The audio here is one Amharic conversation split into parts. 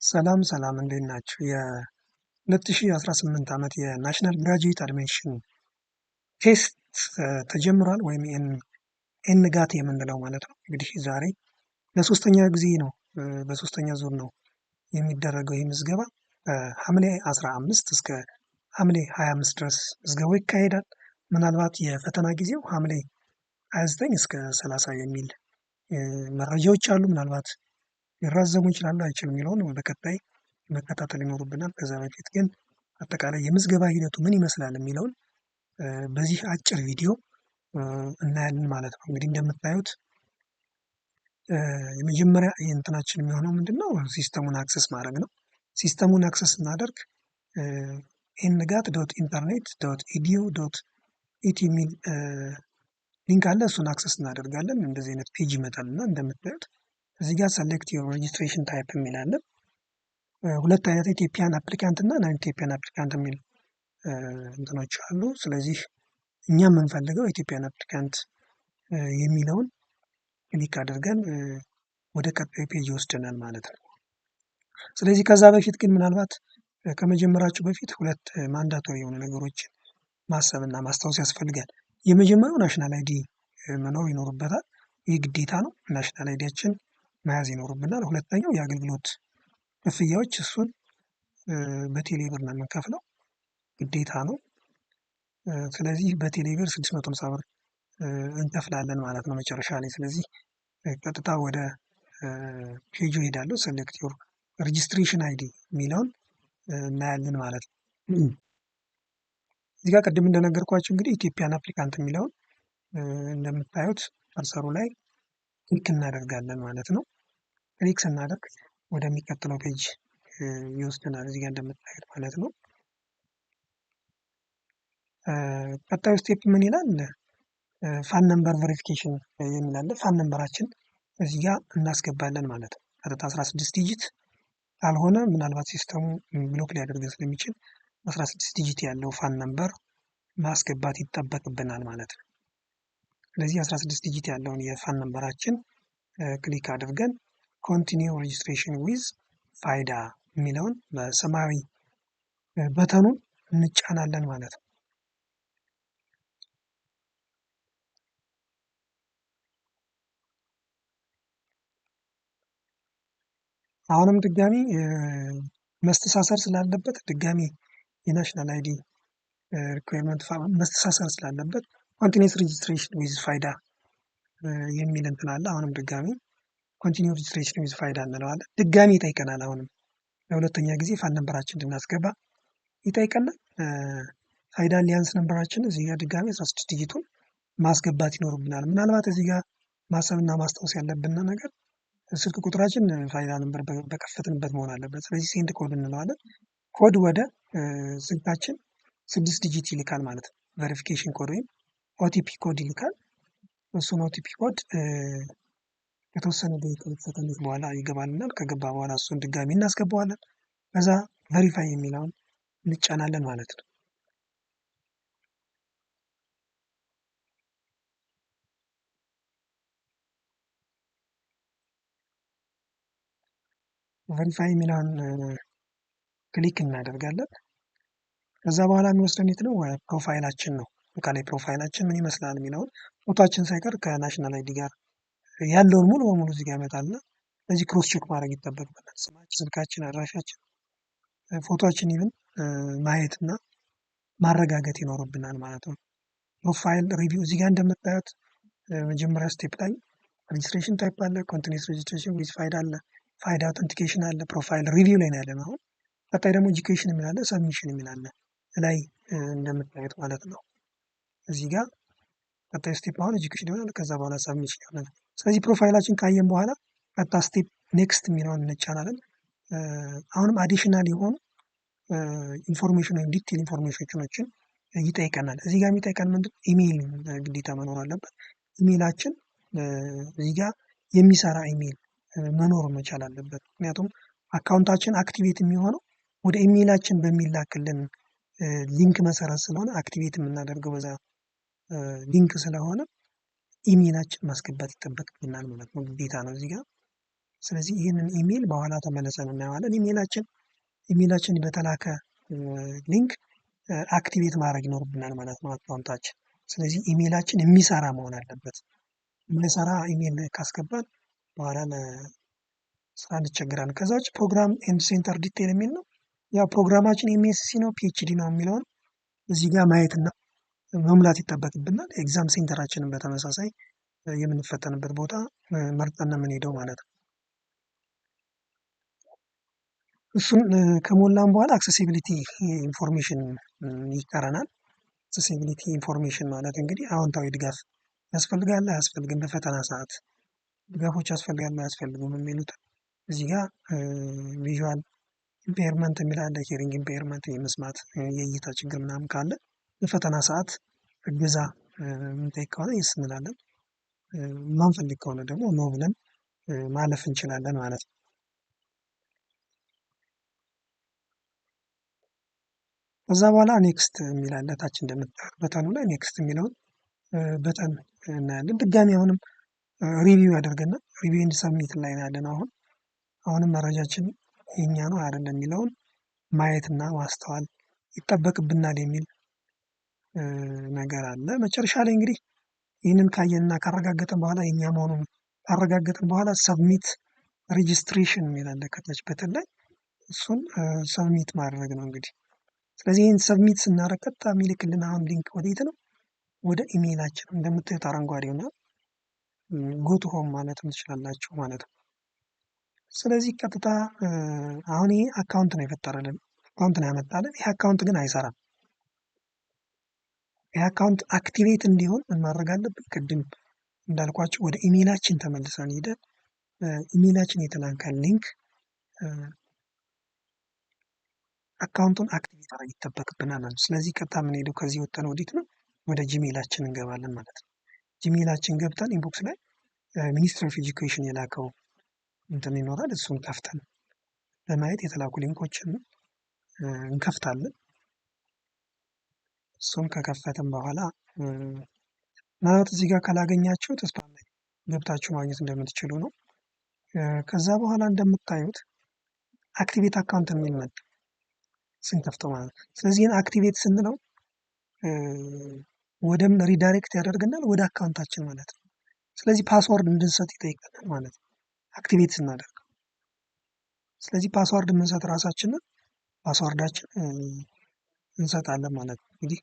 ሰላም ሰላም እንዴት ናችሁ? የ2018 ዓመት የናሽናል ግራጁዌት አድሚሽን ቴስት ተጀምሯል ወይም ኤንጋት የምንለው ማለት ነው። እንግዲህ ዛሬ ለሶስተኛ ጊዜ ነው በሶስተኛ ዙር ነው የሚደረገው ይህ ምዝገባ ሐምሌ 15 እስከ ሐምሌ 25 ድረስ ምዝገባው ይካሄዳል። ምናልባት የፈተና ጊዜው ሐምሌ 29 እስከ 30 የሚል መረጃዎች አሉ። ምናልባት ሊራዘሙ ይችላሉ አይችልም የሚለውን በቀጣይ መከታተል ይኖርብናል። ከዛ በፊት ግን አጠቃላይ የምዝገባ ሂደቱ ምን ይመስላል የሚለውን በዚህ አጭር ቪዲዮ እናያለን ማለት ነው። እንግዲህ እንደምታዩት የመጀመሪያ እንትናችን የሚሆነው ምንድነው? ሲስተሙን አክሰስ ማድረግ ነው። ሲስተሙን አክሰስ ስናደርግ ኤንጋት ዶት ኢንተርኔት ዶት ኢዲዩ ዶት ኢቲ የሚል ሊንክ አለ። እሱን አክሰስ እናደርጋለን። እንደዚህ አይነት ፔጅ ይመጣልና እንደምታዩት እዚህ ጋር ሰሌክት ዮር ሬጅስትሬሽን ታይፕ የሚል አለ። ሁለት አይነት ኢትዮጵያን አፕሊካንት እና ናን ኢትዮጵያን አፕሊካንት የሚል እንትኖች አሉ። ስለዚህ እኛ የምንፈልገው ኢትዮጵያን አፕሊካንት የሚለውን ክሊክ አድርገን ወደ ቀጣዩ ፔጅ ይወስደናል ማለት ነው። ስለዚህ ከዛ በፊት ግን ምናልባት ከመጀመራችሁ በፊት ሁለት ማንዳቶሪ የሆኑ ነገሮችን ማሰብና ማስታወስ ያስፈልጋል። የመጀመሪያው ናሽናል አይዲ መኖር ይኖርበታል። ይህ ግዴታ ነው። ናሽናል አይዲያችን መያዝ ይኖርብናል። ሁለተኛው የአገልግሎት ክፍያዎች፣ እሱን በቴሌ ብር ነው የምንከፍለው፣ ግዴታ ነው። ስለዚህ በቴሌ ብር 650 ብር እንከፍላለን ማለት ነው መጨረሻ ላይ። ስለዚህ ቀጥታ ወደ ፔጁ ሄዳለሁ። ሰሌክት ዮር ሬጅስትሬሽን አይዲ የሚለውን እናያለን ማለት ነው። እዚህ ጋር ቅድም እንደነገርኳቸው እንግዲህ ኢትዮጵያን አፕሊካንት የሚለውን እንደምታዩት ከርሰሩ ላይ ክሊክ እናደርጋለን ማለት ነው። ክሊክ ስናደርግ ወደሚቀጥለው ፔጅ ይወስደናል። እዚህ ጋር እንደምታዩት ማለት ነው። ቀጣዩ ስቴፕ ምን ይላል? ፋን ነምበር ቬሪፊኬሽን የሚል አለ። ፋን ነምበራችን እዚህ ጋር እናስገባለን ማለት ነው። ቀጥታ 16 ዲጂት ካልሆነ ምናልባት ሲስተሙ ብሎክ ሊያደርገን ስለሚችል 16 ዲጂት ያለው ፋን ነምበር ማስገባት ይጠበቅብናል ማለት ነው። ስለዚህ 16 ዲጂት ያለውን የፋን ነምበራችን ክሊክ አድርገን ኮንቲኒው ሬጅስትሬሽን ዊዝ ፋይዳ የሚለውን በሰማያዊ በተኑን እንጫናለን ማለት ነው። አሁንም ድጋሚ መስተሳሰር ስላለበት ድጋሚ የናሽናል አይዲ ሪኳየርመንት መስተሳሰር ስላለበት ኮንቲኒስ ሬጅስትሬሽን ዊዝ ፋይዳ የሚል እንትን አለ። አሁንም ድጋሚ ኮንቲኒው ሬጅስትሬሽን ዊዝ ፋይዳ እንለዋለን። ድጋሚ ይጠይቀናል። አሁንም ለሁለተኛ ጊዜ ፋን ነምበራችን እንድናስገባ ይጠይቀናል። ፋይዳ አሊያንስ ነምበራችን እዚህ ጋር ድጋሚ 16 ዲጂቱን ማስገባት ይኖርብናል። ምናልባት እዚህ ጋር ማሰብና ማስታወስ ያለብን ነገር ስልክ ቁጥራችን ፋይዳ ነምበር በከፈትንበት መሆን አለበት። ስለዚህ ሴንድ ኮድ እንለዋለን። ኮድ ወደ ስልካችን 6 ዲጂት ይልካል ማለት ነው። ቬሪፊኬሽን ኮድ ወይም ኦቲፒ ኮድ ይልካል። እሱን ኦቲፒ ኮድ ከተወሰነ ሰከንዶች በኋላ ይገባልናል። ከገባ በኋላ እሱን ድጋሚ እናስገባዋለን። ከዛ ቬሪፋይ የሚለውን እንጫናለን ማለት ነው። ቬሪፋይ የሚለውን ክሊክ እናደርጋለን። ከዛ በኋላ የሚወስደን የት ነው? ፕሮፋይላችን ነው። በቃላይ ፕሮፋይላችን ምን ይመስላል የሚለውን ፎቶችን ሳይቀር ከናሽናል አይዲ ጋር ያለውን ሙሉ በሙሉ እዚህ ጋር ያመጣልና ስለዚህ ክሮስ ቼክ ማድረግ ይጠበቅብናል። ስማችን፣ ስልካችን፣ አድራሻችን፣ ፎቶችን ይብን ማየትና ማረጋገጥ ይኖርብናል ማለት ነው። ፕሮፋይል ሪቪው እዚህ ጋር እንደምታዩት መጀመሪያ ስቴፕ ላይ ሬጅስትሬሽን ታይፕ አለ፣ ኮንቲኒስ ሬጅስትሬሽን ዊዝ ፋይዳ አለ፣ ፋይዳ አውተንቲኬሽን አለ፣ ፕሮፋይል ሪቪው ላይ ነው ያለነው አሁን። ቀጣይ ደግሞ ኤጁኬሽን የሚል አለ፣ ሰብሚሽን የሚል አለ ላይ እንደምታዩት ማለት ነው። እዚህ ጋር ቀጣይ ስቴፕ አሁን ኤጁኬሽን ይሆናል። ከዛ በኋላ ሰብሚሽን ይሆናል። ስለዚህ ፕሮፋይላችን ካየን በኋላ ቀጣ ስቴፕ ኔክስት የሚለውን እንጫናለን። አሁንም አዲሽናል የሆኑ ኢንፎርሜሽን ወይም ዲቴል ኢንፎርሜሽኖችን ይጠይቀናል። እዚህ ጋር የሚጠይቀን ምንድን ኢሜይል ግዴታ መኖር አለበት። ኢሜይላችን እዚህ ጋር የሚሰራ ኢሜይል መኖር መቻል አለበት። ምክንያቱም አካውንታችን አክቲቬት የሚሆነው ወደ ኢሜይላችን በሚላክልን ሊንክ መሰረት ስለሆነ አክቲቬት የምናደርገው በዛ ሊንክ ስለሆነ ኢሜይላችን ማስገባት ይጠበቅብናል ማለት ነው። ግዴታ ነው እዚህ ጋር ስለዚህ ይህንን ኢሜል በኋላ ተመልሰን እናየዋለን። ኢሜላችን በተላከ ሊንክ አክቲቬት ማድረግ ይኖርብናል ማለት ነው አካውንታችን። ስለዚህ ኢሜላችን የሚሰራ መሆን አለበት። የማይሰራ ኢሜል ካስገባን በኋላ ለስራ እንቸገራለን። ከዛ ውጭ ፕሮግራም ኤንድ ሴንተር ዲቴል የሚል ነው። ያው ፕሮግራማችን ኤምኤስሲ ነው ፒኤችዲ ነው የሚለውን እዚህ ጋር ማየትና መሙላት ይጠበቅብናል። ኤግዛም ሴንተራችንን በተመሳሳይ የምንፈተንበት ቦታ መርጠን ነው የምንሄደው ማለት ነው። እሱን ከሞላን በኋላ አክሰሲቢሊቲ ኢንፎርሜሽን ይቀረናል። አክሰሲቢሊቲ ኢንፎርሜሽን ማለት እንግዲህ አዎንታዊ ድጋፍ ያስፈልጋል አያስፈልግም፣ በፈተና ሰዓት ድጋፎች ያስፈልጋሉ አያስፈልጉም የሚሉት እዚህ ጋር ቪዥዋል ኢምፔርመንት የሚል አለ። ሂሪንግ ኢምፔርመንት የመስማት የእይታ ችግር ምናምን ካለ በፈተና ሰዓት እገዛ የምንጠይቅ ከሆነ ይስ እንላለን። ማንፈልግ ከሆነ ደግሞ ኖ ብለን ማለፍ እንችላለን ማለት ነው። ከዛ በኋላ ኔክስት የሚል አለ ታች እንደምታዩት በተኑ ላይ ኔክስት የሚለውን በተን እናያለን። ድጋሚ አሁንም ሪቪው ያደርገና ሪቪው ኤንድ ሰብሚት ላይ ያለን አሁንም መረጃችን የኛ ነው አይደለም የሚለውን ማየትና ማስተዋል ይጠበቅብናል የሚል ነገር አለ። መጨረሻ ላይ እንግዲህ ይህንን ካየንና ካረጋገጥን በኋላ የኛ መሆኑን ካረጋገጥን በኋላ ሰብሚት ሬጅስትሬሽን የሚል አለ ከታች በተን ላይ እሱን ሰብሚት ማድረግ ነው እንግዲህ። ስለዚህ ይህን ሰብሚት ስናደርግ ቀጥታ የሚልክልን አሁን ሊንክ ወዴት ነው? ወደ ኢሜይላችን እንደምታዩት አረንጓዴው ነው። ጎቱ ሆም ማለት ትችላላችሁ ማለት ነው። ስለዚህ ቀጥታ አሁን ይሄ አካውንት ነው የፈጠረልን፣ አካውንት ነው ያመጣልን። ይህ አካውንት ግን አይሰራም። ይህ አካውንት አክቲቬት እንዲሆን ምን ማድረግ አለብን? ቅድም እንዳልኳችሁ ወደ ኢሜይላችን ተመልሰን ሄደን ኢሜይላችን የተላከን ሊንክ አካውንቱን አክቲቬት ማድረግ ይጠበቅብናል ማለት ነው። ስለዚህ ቀጥታ የምንሄደው ከዚህ ወጥተን ወዴት ነው? ወደ ጂሜይላችን እንገባለን ማለት ነው። ጂሜይላችን ገብተን ኢንቦክስ ላይ ሚኒስትሪ ኦፍ ኤጁኬሽን የላከው እንትን ይኖራል። እሱን ከፍተን በማየት የተላኩ ሊንኮችን እንከፍታለን። እሱን ከከፈትን በኋላ ምናልባት እዚህ ጋር ካላገኛችሁት ስፓም ላይ ገብታችሁ ማግኘት እንደምትችሉ ነው። ከዛ በኋላ እንደምታዩት አክቲቬት አካውንት የሚል መጣ ስንከፍተው ማለት ነው። ስለዚህ ይህን አክቲቬት ስንለው ወደ ምን ሪዳይሬክት ያደርገናል? ወደ አካውንታችን ማለት ነው። ስለዚህ ፓስወርድ እንድንሰጥ ይጠይቀናል ማለት ነው አክቲቬት ስናደርገው። ስለዚህ ፓስወርድ የምንሰጥ ራሳችንን ፓስወርዳችን እንሰጣለን ማለት ነው። እንግዲህ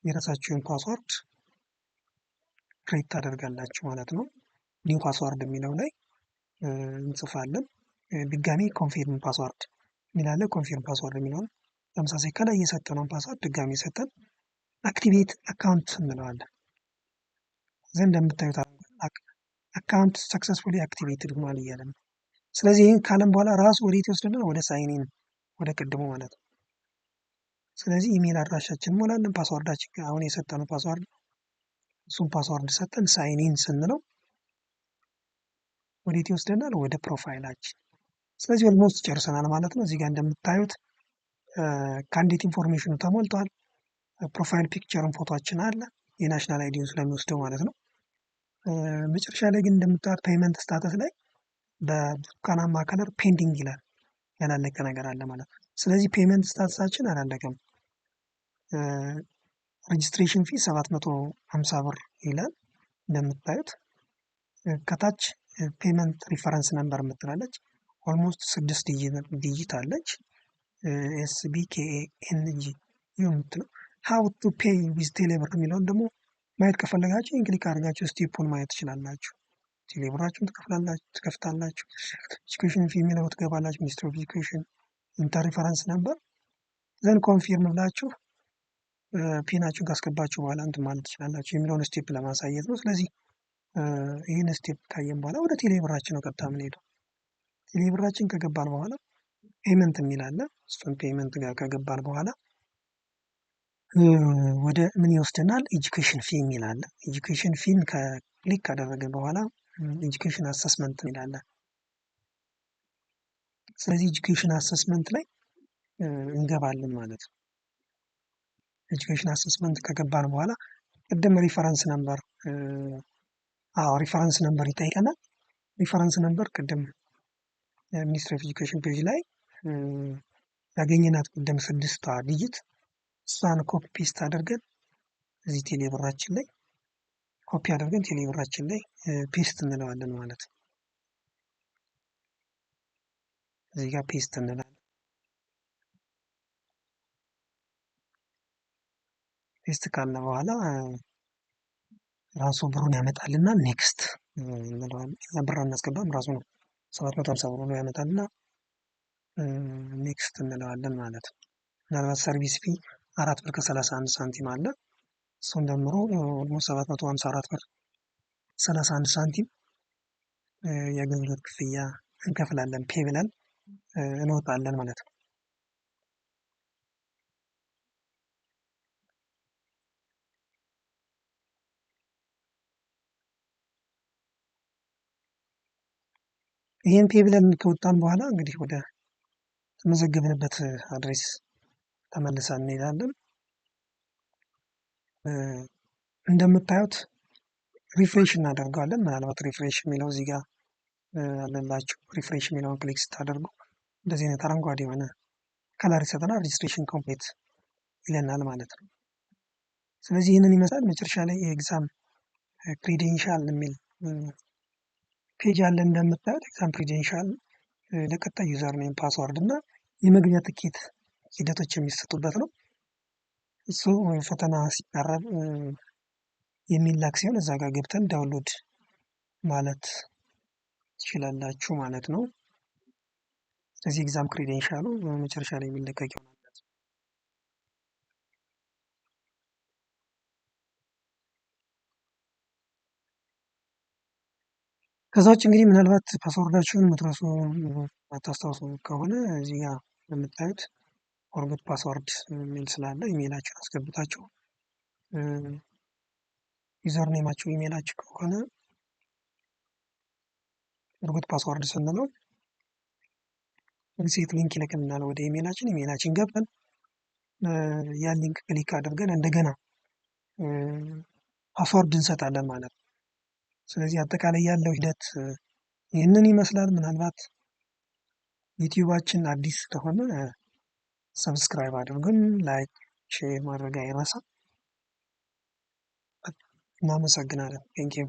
የራሳችሁን ፓስወርድ ክሬት ታደርጋላችሁ ማለት ነው። ኒው ፓስወርድ የሚለው ላይ እንጽፋለን። ድጋሚ ኮንፊርም ፓስወርድ የሚላለ ኮንፊርም ፓስወርድ የሚለውን ተመሳሳይ ከላይ የሰጠነውን ፓስወርድ ድጋሚ ሰጠን አክቲቬት አካውንት እንለዋለን። ዘንድ እንደምታዩት አካውንት ሰክሰስፉሊ አክቲቬትድ ሆኗል እያለ ነው። ስለዚህ ይህን ካለም በኋላ ራሱ ወዴት ይወስደናል? ወደ ሳይኒን ወደ ቅድሙ ማለት ነው። ስለዚህ ኢሜል አድራሻችን እንሞላለን። ፓስወርዳችን አሁን የሰጠነው ፓስወርድ እሱን ፓስወርድ ሰጠን ሳይኒን ስንለው ወዴት ይወስደናል? ወደ ፕሮፋይላችን። ስለዚህ ኦልሞስት ጨርሰናል ማለት ነው። እዚህ ጋር እንደምታዩት ካንዲዴት ኢንፎርሜሽኑ ተሞልቷል። ፕሮፋይል ፒክቸርን ፎቶችን አለ የናሽናል አይዲውን ስለሚወስደው ማለት ነው። መጨረሻ ላይ ግን እንደምታዩት ፔይመንት ስታተስ ላይ በብርቱካናማ ከለር ፔንዲንግ ይላል፣ ያላለቀ ነገር አለ ማለት ነው። ስለዚህ ፔይመንት ስታተሳችን አላለቀም። ሬጅስትሬሽን ፊ 750 ብር ይላል እንደምታዩት። ከታች ፔይመንት ሪፈረንስ ነምበር የምትላለች ኦልሞስት 6 ዲጂት አለች። SBKANG የምትለው ሀው ቱ ፔይ ዊዝ ቴሌብር የሚለውን ደግሞ ማየት ከፈለጋችሁ ክሊክ አድርጋችሁ ስቴፑን ማየት ትችላላችሁ። ቴሌብራችሁን ትከፍታላችሁ። ኤጁኬሽን ፊ የሚለው ትገባላችሁ። ሚኒስትሪ ኦፍ ኤጁኬሽን ኢንተር ሪፈረንስ ነምበር ዘን ኮንፊርም ብላችሁ ፒናችሁን ካስገባችሁ በኋላ እንትን ማለት ትችላላችሁ የሚለውን ስቴፕ ለማሳየት ነው። ስለዚህ ይህን ስቴፕ ካየን በኋላ ወደ ቴሌብራችን ነው ቀጥታ የምንሄደው። ቴሌብራችን ከገባን በኋላ ፔይመንት የሚል አለ። እሱን ፔይመንት ጋር ከገባን በኋላ ወደ ምን ይወስደናል? ኤጁኬሽን ፊ የሚል አለ። ኤጁኬሽን ፊን ክሊክ ካደረግን በኋላ ኤጁኬሽን አሰስመንት የሚል አለ። ስለዚህ ኤጁኬሽን አሰስመንት ላይ እንገባለን ማለት ነው። ኤጁኬሽን አሰስመንት ከገባን በኋላ ቅድም ሪፈረንስ ነምበር ሪፈረንስ ነምበር ይጠይቀናል። ሪፈረንስ ነምበር ቅድም ሚኒስትሪ ኦፍ ኤጁኬሽን ፔጅ ላይ ያገኘናት ቅድም 6ቷ ዲጂት እሷን ኮፒ ፔስት አድርገን እዚህ ቴሌ ብራችን ላይ ኮፒ አድርገን ቴሌ ብራችን ላይ ፔስት እንለዋለን ማለት ነው። እዚህ ጋር ፔስት እንላለን። ፔስት ካልን በኋላ ራሱ ብሩን ያመጣልና ኔክስት እንለዋለን። ብር አናስገባም፣ ራሱ ነው 750 ብር ነው ያመጣልና ኔክስት እንለዋለን ማለት ነው። ምናልባት ሰርቪስ ፊ 4 ብር ከ31 ሳንቲም አለ። እሱን ደምሮ ኦልሞስት 754 ብር 31 ሳንቲም የአገልግሎት ክፍያ እንከፍላለን። ፔ ብለን እንወጣለን ማለት ነው። ይህን ፔ ብለን ከወጣን በኋላ እንግዲህ ወደ ተመዘገብንበት አድሬስ ተመልሰን እንሄዳለን። እንደምታዩት ሪፍሬሽ እናደርገዋለን። ምናልባት ሪፍሬሽ የሚለው እዚህ ጋር አለላችሁ። ሪፍሬሽ የሚለውን ክሊክ ስታደርጉ እንደዚህ አይነት አረንጓዴ የሆነ ከለር ይሰጠናል። ሬጅስትሬሽን ኮምፕሊት ይለናል ማለት ነው። ስለዚህ ይህንን ይመስላል። መጨረሻ ላይ የኤግዛም ክሬዴንሻል የሚል ፔጅ አለ። እንደምታዩት ኤግዛም ክሬዴንሻል ለቀጣይ ዩዘር ኔም ፓስዋርድ እና የመግቢያ ትኬት ሂደቶች የሚሰጡበት ነው። እሱ ፈተና ሲቃረብ የሚላክ ሲሆን እዛ ጋር ገብተን ዳውንሎድ ማለት ትችላላችሁ ማለት ነው። ስለዚህ ኤግዛም ክሬዴንሻሉ መጨረሻ ላይ የሚለቀቅ ይሆናል። ከዛ ውጭ እንግዲህ ምናልባት ፓስወርዳችሁን የምትረሱ አታስታውሱ ከሆነ እዚህ ጋር የምታዩት ፎርጌት ፓስወርድ የሚል ስላለ ኢሜይላችሁን አስገብታችሁ ዩዘር ኔማችሁ ኢሜይላችሁ ከሆነ ፎርጌት ፓስወርድ ስንለው ሪሴት ሊንክ ይልክልናል ወደ ኢሜይላችን። ኢሜይላችን ገብተን ያን ሊንክ ክሊክ አድርገን እንደገና ፓስወርድ እንሰጣለን ማለት ነው። ስለዚህ አጠቃላይ ያለው ሂደት ይህንን ይመስላል። ምናልባት ዩቲዩባችን አዲስ ከሆነ ሰብስክራይብ አድርጉን፣ ላይክ ሼር ማድረግ አይረሳ። እናመሰግናለን። ቴንኪው